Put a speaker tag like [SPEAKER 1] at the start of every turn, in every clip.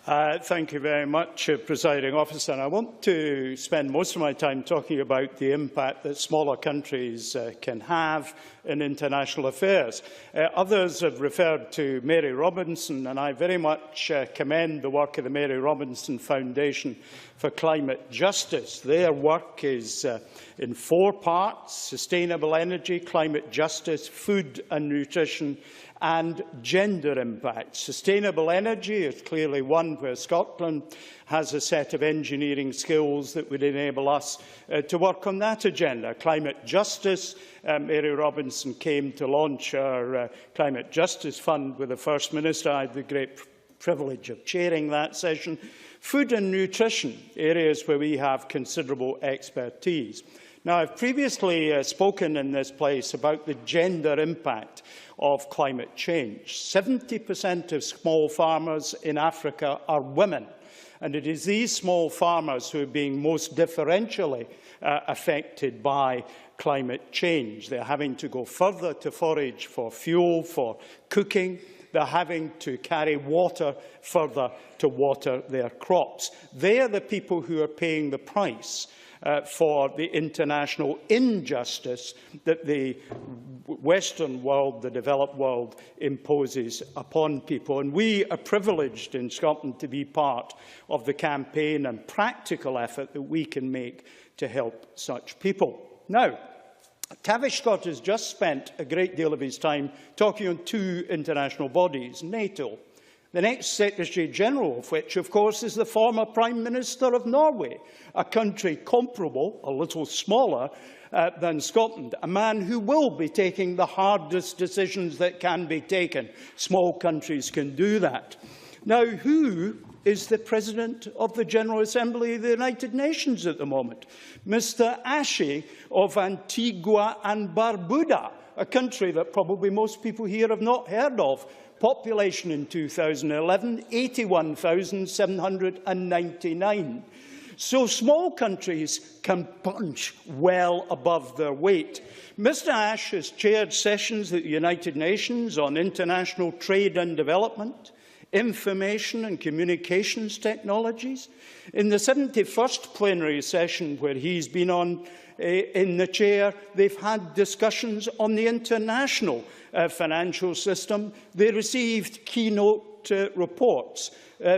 [SPEAKER 1] Thank you very much, Presiding Officer. I want to spend most of my time talking about the impact that smaller countries can have in international affairs. Others have referred to Mary Robinson, and I very much commend the work of the Mary Robinson Foundation for Climate Justice. Their work is in 4 parts: sustainable energy, climate justice, food and nutrition, and gender impact. Sustainable energy is clearly one where Scotland has a set of engineering skills that would enable us to work on that agenda. Climate justice, Mary Robinson came to launch our Climate Justice Fund with the First Minister. I had the great privilege of chairing that session. Food and nutrition, areas where we have considerable expertise. Now, I've previously spoken in this place about the gender impact of climate change. 70% of small farmers in Africa are women, and it is these small farmers who are being most differentially affected by climate change. They're having to go further to forage for fuel, for cooking. They're having to carry water further to water their crops. They are the people who are paying the price for the international injustice that the Western world, the developed world, imposes upon people. And we are privileged in Scotland to be part of the campaign and practical effort that we can make to help such people. Now, Tavish Scott has just spent a great deal of his time talking on 2 international bodies, NATO, the next Secretary-General of which, of course, is the former Prime Minister of Norway, a country comparable, a little smaller, than Scotland, a man who will be taking the hardest decisions that can be taken. Small countries can do that. Now, who is the President of the General Assembly of the United Nations at the moment? Mr. Ashe of Antigua and Barbuda, a country that probably most people here have not heard of. Population in 2011, 81,799. So small countries can punch well above their weight. Mr. Ashe has chaired sessions at the United Nations on international trade and development, information and communications technologies. In the 71st plenary session where he's been on in the chair, they've had discussions on the international financial system. They received keynote reports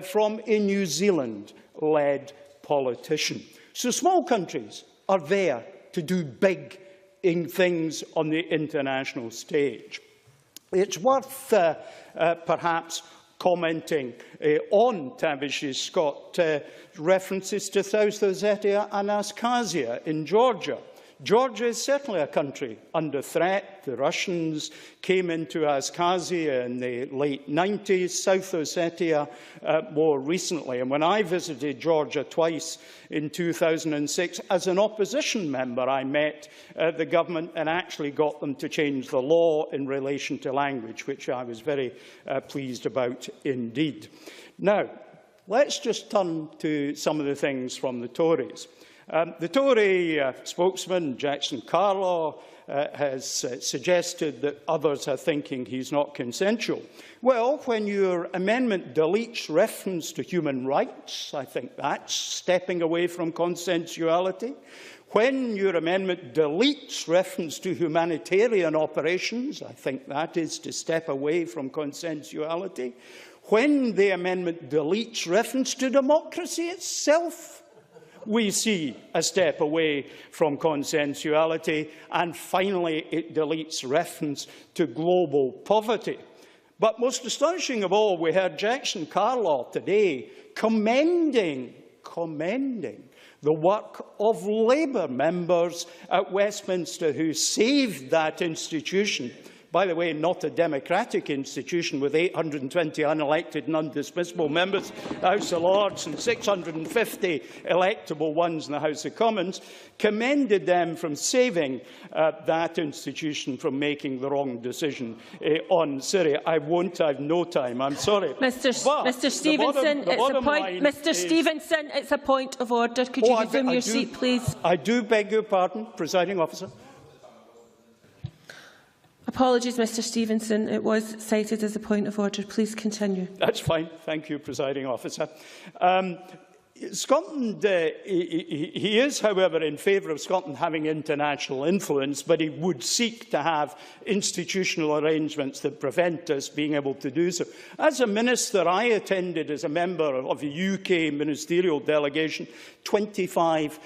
[SPEAKER 1] from a New Zealand-led politician. So small countries are there to do big things on the international stage. It's worth perhaps commenting on Tavish Scott references to South Ossetia and Abkhazia in Georgia. Georgia is certainly a country under threat. The Russians came into Abkhazia in the late 90s, South Ossetia more recently. And when I visited Georgia twice in 2006 as an opposition member, I met the government and actually got them to change the law in relation to language, which I was very pleased about indeed. Now, let's just turn to some of the things from the Tories. The Tory spokesman, Jackson Carlaw, has suggested that others are thinking he's not consensual. Well, when your amendment deletes reference to human rights, I think that's stepping away from consensuality. When your amendment deletes reference to humanitarian operations, I think that is to step away from consensuality. When the amendment deletes reference to democracy itself, we see a step away from consensuality, and finally it deletes reference to global poverty. But most astonishing of all, we heard Jackson Carlaw today commending the work of Labour members at Westminster who saved that institution. By the way, not a democratic institution with 820 unelected and undismissible members, the House of Lords, and 650 electable ones in the House of Commons, commended them from saving that institution from making the wrong decision on Syria. I won't, I have no time, I'm sorry.
[SPEAKER 2] Mr. Stevenson, Stevenson, it's a point of order. Could you resume your seat, please?
[SPEAKER 1] I do beg your pardon, Presiding Officer.
[SPEAKER 2] Apologies, Mr Stevenson. It was cited as a point of order. Please continue.
[SPEAKER 1] That's fine. Thank you, Presiding Officer. Scotland, he is, however, in favour of Scotland having international influence, but he would seek to have institutional arrangements that prevent us being able to do so. As a minister, I attended as a member of a UK ministerial delegation 25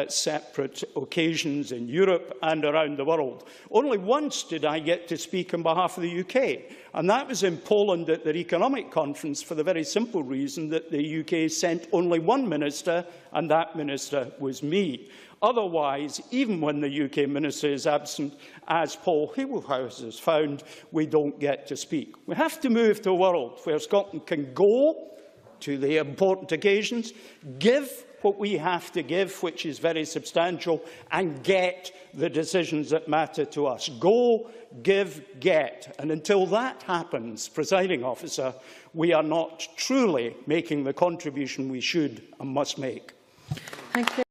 [SPEAKER 1] separate occasions in Europe and around the world. Only once did I get to speak on behalf of the UK, and that was in Poland at their economic conference for the very simple reason that the UK sent only one minister, and that minister was me. Otherwise, even when the UK minister is absent, as Paul Hillhouse has found, we don't get to speak. We have to move to a world where Scotland can go to the important occasions, give what we have to give, which is very substantial, and get the decisions that matter to us. Go, give, get. And until that happens, Presiding Officer, we are not truly making the contribution we should and must make.
[SPEAKER 2] Thank you.